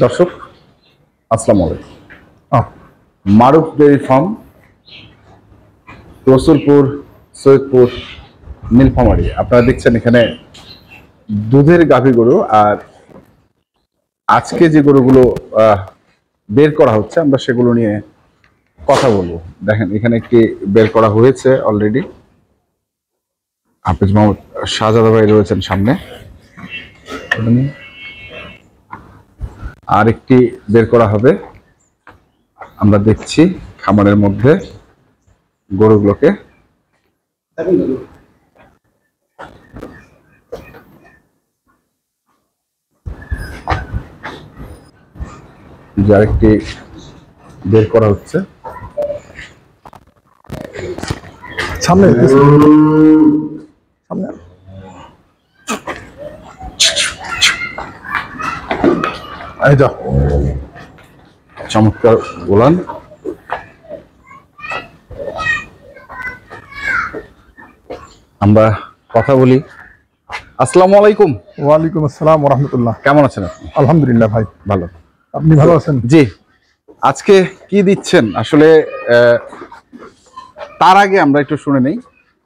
দর্শক আসসালামু আলাইকুম। মারুফ ডেইরি ফার্ম, রসুলপুর, সৈয়দপুর, নীলফামারী। আপনারা দেখছেন এখানে দুধের গাভী গরু। আর আজকে যে গরুগুলো বের করা হচ্ছে আমরা সেগুলো নিয়ে কথা বলবো। দেখেন এখানে একটি বের করা হয়েছে অলরেডি। হাফিজ মোহাম্মদ শাহজাদা ভাই রয়েছেন সামনে, আর একটি বের করা হবে। আমরা দেখছি খামারের মধ্যে গরুগুলোকে। আরেকটি বের করা হচ্ছে সামনে সামনে। এই যা চমৎকার গোলান। আমরা কথা বলি। আসসালামু আলাইকুম। ওয়ালাইকুম আসসালাম ওয়া রাহমাতুল্লাহ। কেমন আছেন আপনি? আলহামদুলিল্লাহ ভাই ভালো। আপনি ভালো আছেন? জি। আজকে কি দিচ্ছেন আসলে? তার আগে আমরা একটু শুনে নেই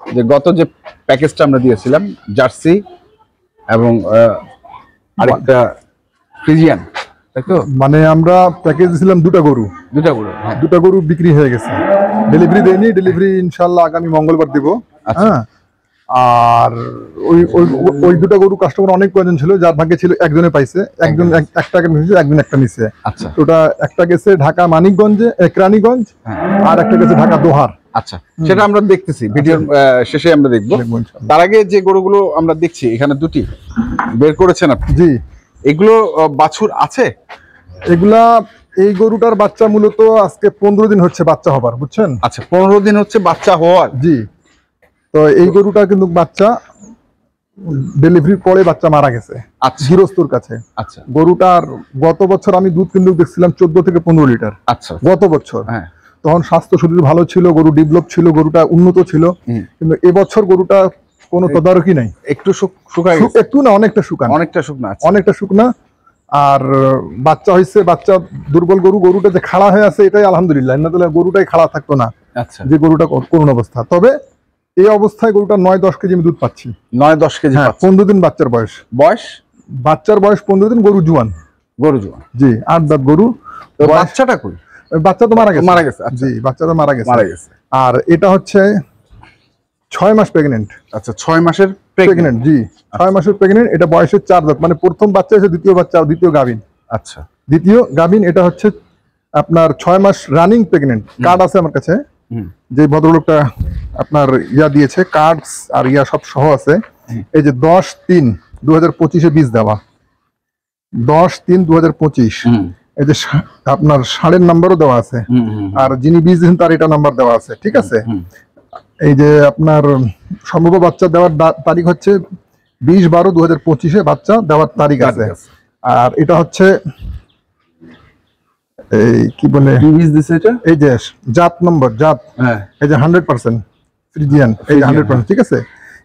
যে গত যে প্যাকেজটা আমরা দিয়েছিলাম, জার্সি এবং আরেকটা ফ্রিজিয়ান, তাই তো? মানে আমরা প্যাকেজ দিয়েছিলাম দুটা গরু। হ্যাঁ। দুটা গরু বিক্রি হয়ে গেছে, ডেলিভারি দেয়নি। ডেলিভারি ইনশাআল্লাহ আগামী মঙ্গলবার দেব। হ্যাঁ, আর ওই দুটা গরু কাস্টমার অনেক প্রয়োজন ছিল, যার ভাগ্যে ছিল একজনে পাইছে। একজন একটা নিছে, একজন একটা নিছে। আচ্ছা, ওটা একটা গেছে ঢাকা মানিকগঞ্জে, কেরানীগঞ্জ, আর একটা গেছে ঢাকা দোহার। আচ্ছা, সেটা আমরা দেখতেছি ভিডিওর শেষে আমরা দেখবো। তার আগে যে গরুগুলো আমরা দেখছি এখানে দুটি বের করেছেন আপনি। জি, এগুলো বাছুর আছে? এগুলা এই গরুটার বাচ্চা মূলত আজকে 15 দিন হচ্ছে বাচ্চা হবার, বুঝছেন? আচ্ছা, 15 দিন হচ্ছে বাচ্চা হওয়ার। জি, তো এই গরুটা কিন্তু বাচ্চা ডেলিভারির পরে বাচ্চা মারা গেছে গৃহস্থর কাছে। আচ্ছা, গরুটার গত বছর আমি দুধ কিন্তু দেখছিলাম 14 থেকে 15 লিটার। আচ্ছা, গত বছর। হ্যাঁ, তখন স্বাস্থ্য শরীর ভালো ছিল, গরু ডেভেলপ ছিল, গরুটা উন্নত ছিল। কিন্তু এবছর গরুটা কোনো তদারকি নাই, একটু শুকায় গেছে। একটু না, অনেকটা শুকানো, অনেকটা শুকনা। আর বাচ্চা হয়েছে, বাচ্চা দুর্বল গরু। গরুটা যে খাড়া হয়ে আছে এটাই আলহামদুলিল্লাহ, না তাহলে গরুটাই খাড়া থাকতো না। আচ্ছা, যে গরুটা করুণ অবস্থা। তবে এই অবস্থায় গরুটা 9-10 কেজি আমি দুধ পাচ্ছি। 9-10 কেজি? 15 দিন বাচ্চার বয়স। বাচ্চার বয়স 15 দিন। গরু জুয়ান। জি, 8 দাঁত গরু। বাচ্চাটা কই? বাচ্চা তো মারা গেছে। জি, বাচ্চা তো মারা গেছে। আর এটা হচ্ছে 6 মাস প্রেগনেন্ট। আচ্ছা, 6 মাসের প্রেগনেন্ট। জি, 6 মাসের প্রেগনেন্ট। এটা বয়সের 4 দাঁত, মানে প্রথম বাচ্চা হচ্ছে দ্বিতীয় বাচ্চা, দ্বিতীয় গাভীন। আচ্ছা, দ্বিতীয় গাভীন। এটা হচ্ছে আপনার 6 মাস রানিং প্রেগনেন্ট। কার্ড আছে আমার কাছে, যে ভদ্রলোকটা আপনার দিয়েছে, কার্ডস আর সব সহ আছে। এই যে 10-3-2025 বীজ দেওয়া, 10-3-2025। এই যে আপনার ষাঁড়ের নাম্বারও দেওয়া আছে, আর যিনি বীজ দিয়েছেন তার এটা নাম্বার দেওয়া আছে। ঠিক আছে। এই যে আপনার সম্ভব বাচ্চা দেওয়ার তারিখ হচ্ছে 20-12-2025 বাচ্চা দেওয়ার তারিখ আছে। আর এটা হচ্ছে এই কি বলে বীজ দিছে এটা, এই যে জাত নম্বর, জাত। এই যে 100% ফ্রিজিয়ান, এই যে 100%। ঠিক আছে।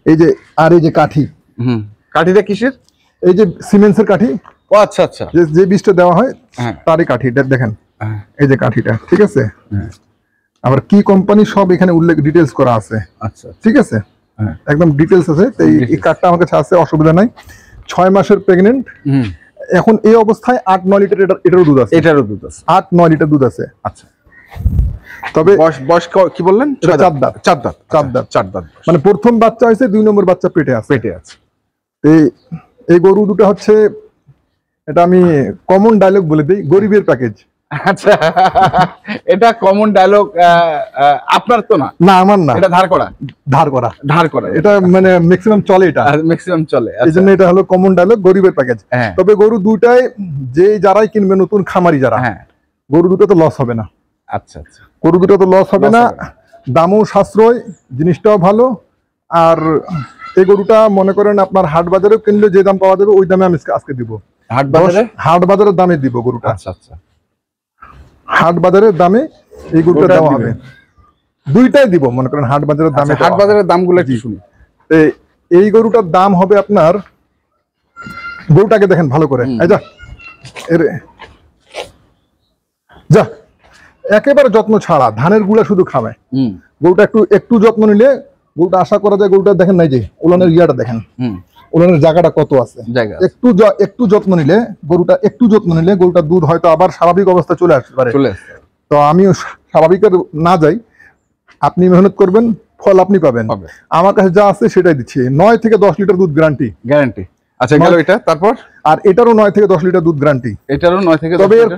এই যে আর এই যে কাঠিটা কিসের? এই যে সিমেন্সের কাঠি। ও আচ্ছা, আচ্ছা, যে বীজটা দেওয়া হয় তারই কাঠি। এটা দেখেন, এই যে কাঠিটা। ঠিক আছে। আবার কি কোম্পানি সব এখানে উল্লেখ ডিটেলস করা আছে। আচ্ছা, ঠিক আছে, একদম ডিটেলস আছে। তো এই কার্ডটা আমার কাছে আছে, অসুবিধা নাই। 6 মাসের প্রেগনেন্ট। এখন এই অবস্থায় 8-9 লিটার এটারও দুধ আছে। 8-9 লিটার দুধ আছে। আচ্ছা, তবে বয়স কি বললেন? 4 দাঁত। মানে প্রথম বাচ্চা হয়েছে, 2 নম্বর বাচ্চা পেটে আছে। এই গরু দুটো হচ্ছে, এটা আমি কমন ডায়লগ বলে দিই, গরিবের প্যাকেজ। আচ্ছা, এটা কমন ডায়লগ আপনার তো না? না, আমার না, এটা ধার করা। এটা মানে ম্যাক্সিমাম চলে, এটা ম্যাক্সিমাম চলে। এইজন্য এটা হলো কমন ডায়লগ, গরিবের প্যাকেজ। তবে গরু দুটাই যারাই কিনবে, নতুন খামারি যারা, গরু দুটো তো লস হবে না। আচ্ছা, আচ্ছা, গরু দুটো তো লস হবে না। দামও সাশ্রয়, জিনিসটাও ভালো। আর এই গরুটা মনে করেন আপনার হাট বাজারেও কিনলে যে দাম পাওয়া যাবে ওই দামে আমি আজকে দিব। হাট বাজারের দামে দিব গরুটা। আচ্ছা, আচ্ছা, হাট বাজারের দামে এই গরুটা দেওয়া হবে। দুইটাই দিব, মনে করেন হাট বাজারের দামে। হাট বাজারের দামগুলো কি শুনি? এই গরুটার দাম হবে আপনার, গরুটাকে দেখেন ভালো করে, এই যা যা একেবারে যত্ন ছাড়া, ধানের গুলা শুধু খাবে। গরুটা একটু একটু যত্ন নিলে গরুটা আশা করা যায়, গরুটা দেখেন নাই যে উলানের ইয়াটা দেখেন, উলানের জায়গাটা কত আছে, একটু যত্ন নিলে গরুটা, একটু যত্ন নিলে গরুটার দুধ হয়তো আবার স্বাভাবিক অবস্থা চলে আসতে পারে। তো আমিও স্বাভাবিকের না যাই, আপনি মেহনত করবেন, ফল আপনি পাবেন। আমার কাছে যা আছে সেটাই দিচ্ছি। 9 থেকে 10 লিটার দুধ গ্যারান্টি। আচ্ছা গেল এটা, তারপর আর এটারও 9 থেকে 10 লিটার দুধ গ্যারান্টি। এটারও 9 থেকে 10। তবে এর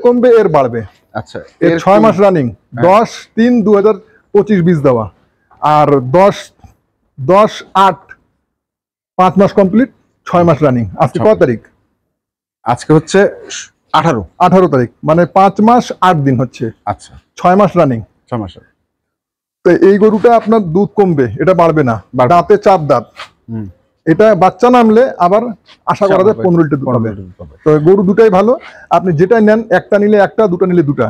কমবে, এর বাড়বে। আচ্ছা, এর 6 মাস রানিং, 10/3/2025 বীজ দেওয়া, আর 10/8 5 মাস কমপ্লিট, 6 মাস রানিং। আজকে কত তারিখ? আজকে হচ্ছে 18 তারিখ, মানে 5 মাস 8 দিন হচ্ছে। আচ্ছা, 6 মাস রানিং। 6 মাস। তো এই গরুটা আপনার দুধ কমবে, এটা বাড়বে না। দাঁতে 4 দাঁত। এটা বাচ্চা নামলে আবার আশা করা যায় 15 লিটার দুধ পাবে। তো গরু দুটাই ভালো, আপনি যেটাই নেন, একটা নিলে একটা, দুটা নিলে দুটা।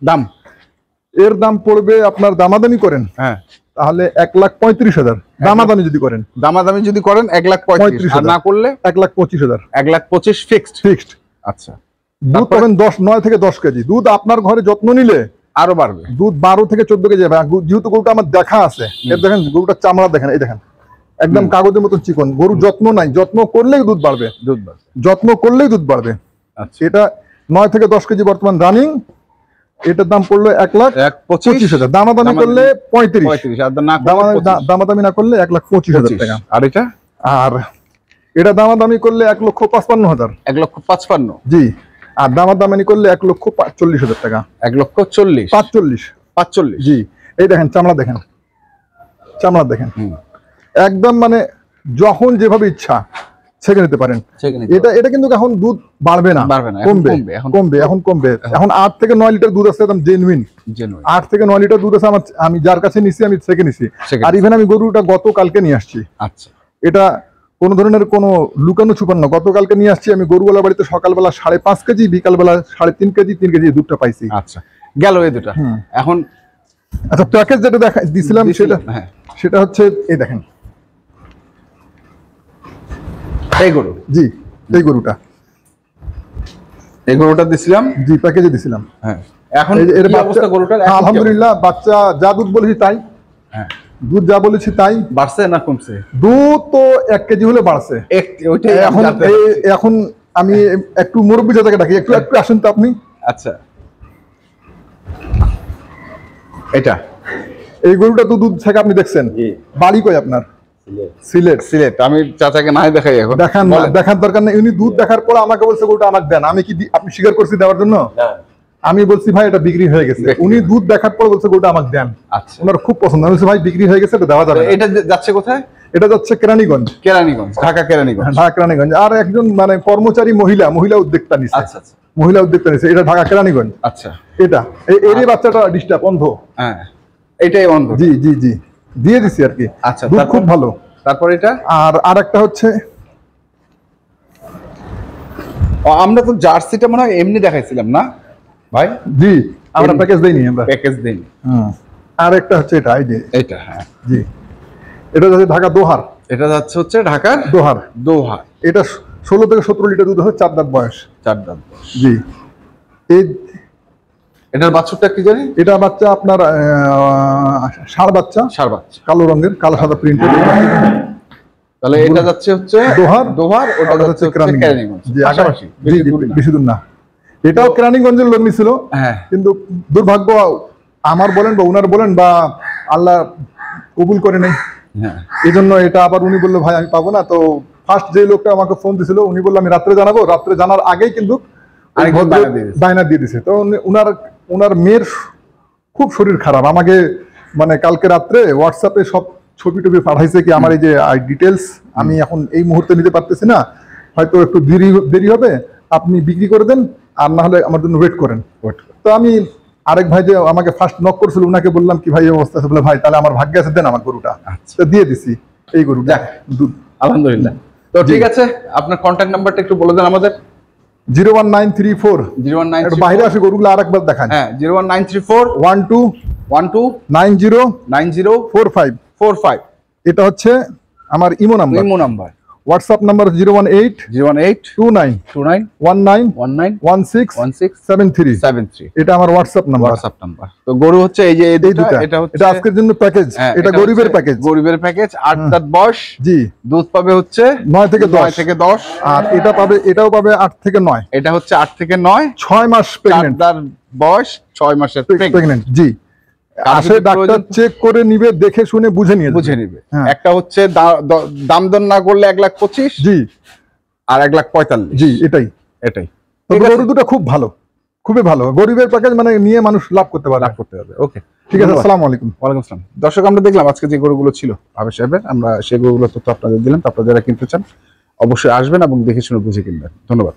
দাম, এর দাম পড়বে আপনার, দামাদামি করেন তাহলে 1,35,000। দামাদামি যদি করেন 1,35,000, আর না করলে 1,25,000। 1,25,000 ফিক্সড। আচ্ছা, দুধ পাবেন 9 থেকে 10 কেজি। দুধ আপনার ঘরে যত্ন নিলে আরো বাড়বে। দুধ 12 থেকে 14 কেজি যাবে। যেহেতু গরুটা আমার দেখা আছে, এর দেখেন গরুটার চামড়া দেখেন, এই দেখেন একদম কাগজের মতো চিকন। গরু যত্ন নাই, যত্ন করলেই দুধ বাড়বে, যত্ন করলেই দুধ বাড়বে। আচ্ছা, এটা 9 থেকে 10 কেজি বর্তমান রানিং। এটার দাম পড়লো 1,25,000। দামাদামি করলে 35, দামাদামি না করলে 1,25,000 টাকা। আর এটা, আর এটা দামাদামি করলে 1,55,000। 1,55,000 জি। আর দামাদামি করলে 1,40,000 টাকা। 1,45,000 জি। এই দেখেন চামড়া দেখেন, চামড়া দেখেন একদম, মানে যখন যেভাবে ইচ্ছা ছেঁকে নিতে পারেন। এটা কিন্তু এখন দুধ বাড়বে না, কমবে। এখন কমবে। এখন 8 থেকে 9 লিটার দুধ আছে, একদম জেনুইন। 8 থেকে 9 লিটার দুধ আছে আমার। আমি যার কাছে নিছি আমি ছেঁকে নিছি। আর ইভেন আমি গরুটা গতকালকে নিয়ে আসছি। আচ্ছা, এটা কোনো ধরনের কোনো লুকানো ছুপানো, গতকালকে নিয়ে আসছি আমি। গরুওয়ালা বাড়িতে সকালবেলা 5.5 কেজি, বিকালবেলা 3.5 কেজি, 3 কেজি দুধটা পাইছি। আচ্ছা, গেল এই দুটা। এখন আচ্ছা, প্যাকেজ যেটা দেখা দিছিলাম সেটা হচ্ছে এই দেখেন, এই গরু। জি, এই গরুটা দিছিলাম। জি, প্যাকেজে দিছিলাম। এখন এর অবস্থা গরুটার? আলহামদুলিল্লাহ, বাচ্চা যা দুধ বলেছি তাই। দুধ যা বলেছি তাই। বাড়ছে না কমছে? দুধ তো 1 কেজি হলে বাড়ছে। এখন আমি একটু মুরব্বী চাচাকে ডাকি, একটু আসুন তো আপনি। আচ্ছা, এটা এই গরুটা তো দুধ থেকে আপনি দেখছেন। বাড়ি কই আপনার? সিলেট। আমি চাচাকে নাই দেখাই, এখন দেখার দরকার নেই। উনি দুধ দেখার পর আমাকে বলছে গরুটা আমাকে দেন। আমি কি আপনি স্বীকার করছি দেওয়ার জন্য? আমি বলছি ভাই এটা বিক্রি হয়ে গেছে। উনি দুধ দেখার পর বলছে গরুটা আমাকে দেন। ওনার খুব পছন্দ। আমি বলছি ভাই বিক্রি হয়ে গেছে, এটা দেওয়া যাবে। এটা যাচ্ছে কোথায়? এটা যাচ্ছে কেরানীগঞ্জ, ঢাকা কেরানীগঞ্জ। আর একজন মানে কর্মচারী মহিলা উদ্যোক্তা নিচ্ছে। আচ্ছা, মহিলা উদ্যোক্তা নিচ্ছে। এটা ঢাকা কেরানীগঞ্জ। আচ্ছা, এটা এরই বাচ্চাটা ডিস্টার্ব, অন্ধ। এটাই অন্ধ। জি, দিয়ে দিছি আর কি। আচ্ছা, দুধ খুব ভালো। তারপর এটা, আর একটা হচ্ছে, আমরা তো জার্সিটা মনে হয় এমনি দেখাইছিলাম না ভাই? জি, আমরা প্যাকেজ দেইনি। আর একটা হচ্ছে এটা। জি, এটা যাচ্ছে ঢাকা দোহার। এটা যাচ্ছে হচ্ছে ঢাকার দোহার। এটা 16 থেকে 17 লিটার দুধ হয়, 4 দাঁত বয়স। জি। এটার বাচ্চাটা কি জানি? এটা বাচ্চা আপনার ষাঁড় বাচ্চা, কালো রঙের, কালো সাদা প্রিন্টের। তাহলে এটা যাচ্ছে হচ্ছে দোহার, ওটা যাচ্ছে কেরানীগঞ্জ। জি, আশেপাশে, বেশি দূর না। এটাও কেরানীগঞ্জের লোক নিছিল, কিন্তু দুর্ভাগ্য আমার বলেন বা উনার বলেন বা আল্লাহ কবুল করে নাই। এই জন্য এটা আবার উনি বললো ভাই আমি পাবো না। তো ফার্স্ট যে লোকটা আমাকে ফোন দিছিল উনি বললো আমি রাত্রে জানাবো। রাত্রে জানার আগেই কিন্তু বায়না দিয়ে দিছে। তো উনার মেয়ের খুব শরীর খারাপ। আমাকে মানে কালকে রাত্রে হোয়াটসঅ্যাপে সব ছবি টবি পাঠাইছে কি আমার এই যে ডিটেলস আমি এখন এই মুহূর্তে নিতে পারতেছি না, হয়তো একটু দেরি হবে, আপনি বিক্রি করে দেন, আর না হলে আমার জন্য ওয়েট করেন। তো আমি আরেক ভাই যে আমাকে ফার্স্ট নক করছিল উনাকে বললাম কি ভাই এই অবস্থা আছে, বলে ভাই তাহলে আমার ভাগ্যে আছে, দেন আমার গরুটা। তো দিয়ে দিছি এই গরুটা। আলহামদুলিল্লাহ। তো ঠিক আছে, আপনার কন্ট্যাক্ট নাম্বারটা একটু বলে দেন আমাদের। 01934 বাইরে আসে গরুগুলো আরেকবার দেখান। 01934 12 90 45। এটা হচ্ছে আমার ইমো নাম্বার। হোয়াটসঅ্যাপ নাম্বার 018 018 29 29 19 19 16 16 73 73 এটা আমার হোয়াটসঅ্যাপ নাম্বার। WhatsApp number. তো গরু হচ্ছে এই যে এই এই দুটো, দুটা এটা হচ্ছে এটা আজকের জন্য প্যাকেজ, হ্যাঁ, এটা গরিবের হচ্ছে প্যাকেজ। গরিবের প্যাকেজ 8 দাঁত বয়স, জি দুধ পাবে হচ্ছে 9 থেকে 10 9 থেকে 10, আর এটা পাবে, এটাও পাবে 8 থেকে 9, এটা হচ্ছে 8 থেকে 9, 6 মাস 4 প্রেগন্যান্ট দাঁত বয়স, 6 মাসের প্রেগন্যান্ট। প্রেগন্যান্ট জি। কারো আসে যদি ডাক্তার প্রয়োজন- চেক করে নিবে, দেখে শুনে বুঝে নিয়ে বুঝে যাবে। নিবে। হ্যাঁ। একটা হচ্ছে দাম দর না করলে 1,25,000 জি আর 1,45,000 জি এটাই। এটাই তবে গরু দুটো খুব ভালো, খুবই ভালো, গরিবের প্যাকেজ, মানে নিয়ে মানুষ লাভ করতে পারে। লাভ করতে হবে। ওকে, ঠিক আছে, আসসালামু আলাইকুম। ওয়ালাইকুম আসসালাম। দর্শক, আমরা দেখলাম আজকে যে গরুগুলো ছিল আবেশ সাহেবের, আমরা সেই গরুগুলো তথ্য আপনাদের দিলাম। তো আপনারা যারা কিনতে চান অবশ্যই আসবেন এবং দেখে শুনে বুঝে কিনবেন। ধন্যবাদ।